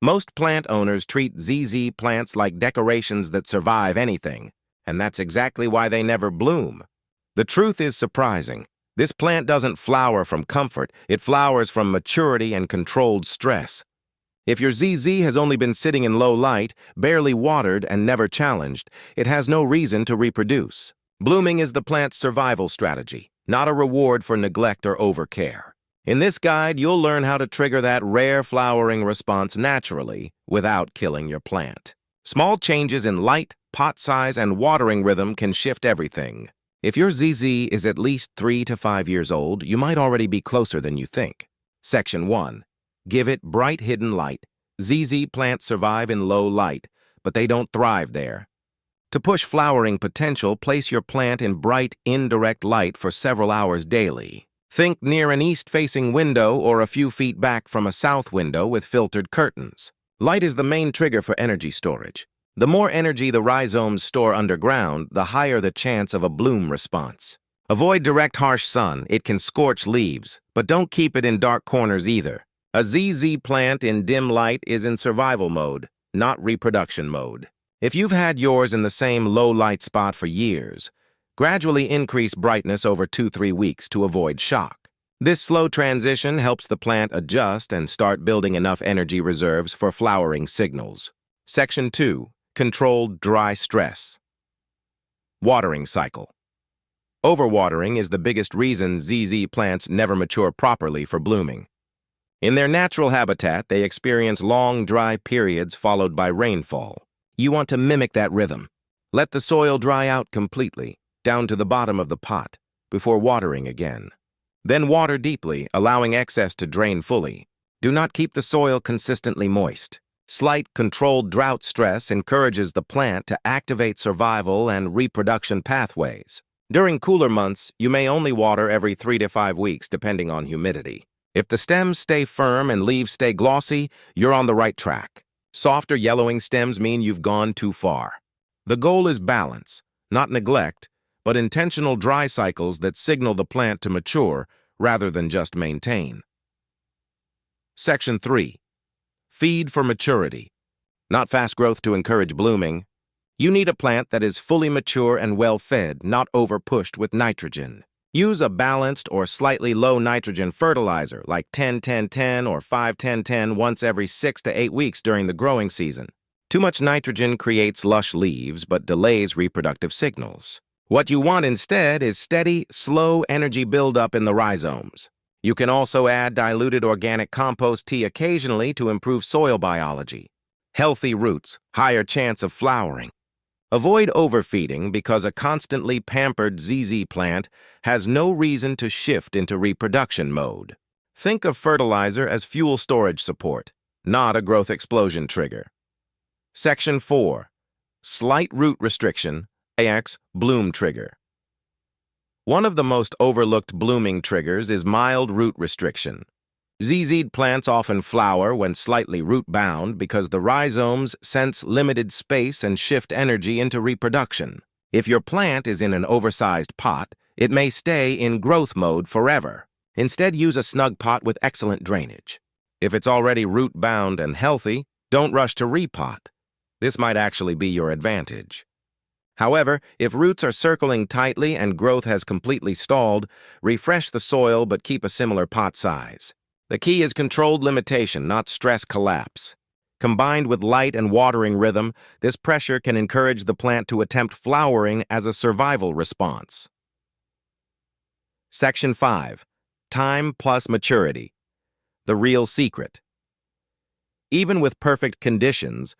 Most plant owners treat ZZ plants like decorations that survive anything, and that's exactly why they never bloom. The truth is surprising. This plant doesn't flower from comfort, it flowers from maturity and controlled stress. If your ZZ has only been sitting in low light, barely watered, and never challenged, it has no reason to reproduce. Blooming is the plant's survival strategy, not a reward for neglect or overcare. In this guide, you'll learn how to trigger that rare flowering response naturally without killing your plant. Small changes in light, pot size, and watering rhythm can shift everything. If your ZZ is at least 3 to 5 years old, you might already be closer than you think. Section 1. Give it bright hidden light. ZZ plants survive in low light, but they don't thrive there. To push flowering potential, place your plant in bright, indirect light for several hours daily. Think near an east-facing window or a few feet back from a south window with filtered curtains. Light is the main trigger for energy storage. The more energy the rhizomes store underground, the higher the chance of a bloom response. Avoid direct harsh sun, it can scorch leaves, but don't keep it in dark corners either. A ZZ plant in dim light is in survival mode, not reproduction mode. If you've had yours in the same low-light spot for years, gradually increase brightness over 2-3 weeks to avoid shock. This slow transition helps the plant adjust and start building enough energy reserves for flowering signals. Section 2. Controlled dry stress. Watering cycle. Overwatering is the biggest reason ZZ plants never mature properly for blooming. In their natural habitat, they experience long, dry periods followed by rainfall. You want to mimic that rhythm. Let the soil dry out completely, down to the bottom of the pot, before watering again. Then water deeply, allowing excess to drain fully. Do not keep the soil consistently moist. Slight, controlled drought stress encourages the plant to activate survival and reproduction pathways. During cooler months, you may only water every 3 to 5 weeks, depending on humidity. If the stems stay firm and leaves stay glossy, you're on the right track. Soft or yellowing stems mean you've gone too far. The goal is balance, not neglect, but intentional dry cycles that signal the plant to mature rather than just maintain. Section 3. Feed for maturity. Not fast growth to encourage blooming. You need a plant that is fully mature and well-fed, not over-pushed with nitrogen. Use a balanced or slightly low nitrogen fertilizer like 10-10-10 or 5-10-10 once every 6 to 8 weeks during the growing season. Too much nitrogen creates lush leaves but delays reproductive signals. What you want instead is steady, slow energy buildup in the rhizomes. You can also add diluted organic compost tea occasionally to improve soil biology. Healthy roots, higher chance of flowering. Avoid overfeeding because a constantly pampered ZZ plant has no reason to shift into reproduction mode. Think of fertilizer as fuel storage support, not a growth explosion trigger. Section 4. Slight root restriction, AX, bloom trigger. One of the most overlooked blooming triggers is mild root restriction. ZZ plants often flower when slightly root-bound because the rhizomes sense limited space and shift energy into reproduction. If your plant is in an oversized pot, it may stay in growth mode forever. Instead, use a snug pot with excellent drainage. If it's already root-bound and healthy, don't rush to repot. This might actually be your advantage. However, if roots are circling tightly and growth has completely stalled, refresh the soil but keep a similar pot size. The key is controlled limitation, not stress collapse. Combined with light and watering rhythm, this pressure can encourage the plant to attempt flowering as a survival response. Section 5. Time plus maturity. The real secret. Even with perfect conditions,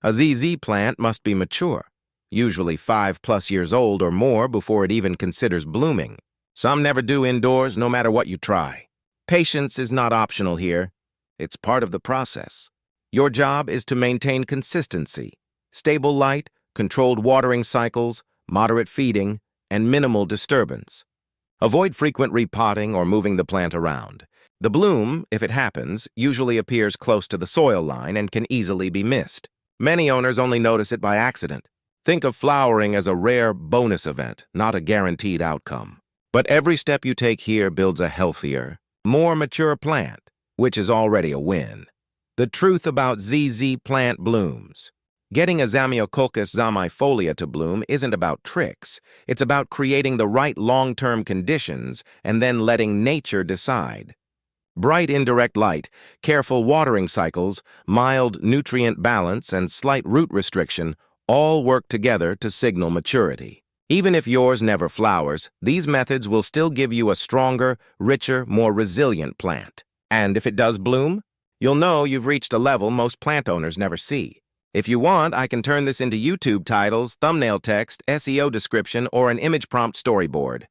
a ZZ plant must be mature, usually 5+ years old or more before it even considers blooming. Some never do indoors, no matter what you try. Patience is not optional here. It's part of the process. Your job is to maintain consistency, stable light, controlled watering cycles, moderate feeding, and minimal disturbance. Avoid frequent repotting or moving the plant around. The bloom, if it happens, usually appears close to the soil line and can easily be missed. Many owners only notice it by accident. Think of flowering as a rare bonus event, not a guaranteed outcome. But every step you take here builds a healthier, more mature plant, which is already a win. The truth about ZZ plant blooms. Getting a Zamioculcas zamiifolia to bloom isn't about tricks. It's about creating the right long-term conditions and then letting nature decide. Bright indirect light, careful watering cycles, mild nutrient balance, and slight root restriction all work together to signal maturity. Even if yours never flowers, these methods will still give you a stronger, richer, more resilient plant. And if it does bloom, you'll know you've reached a level most plant owners never see. If you want, I can turn this into YouTube titles, thumbnail text, SEO description, or an image prompt storyboard.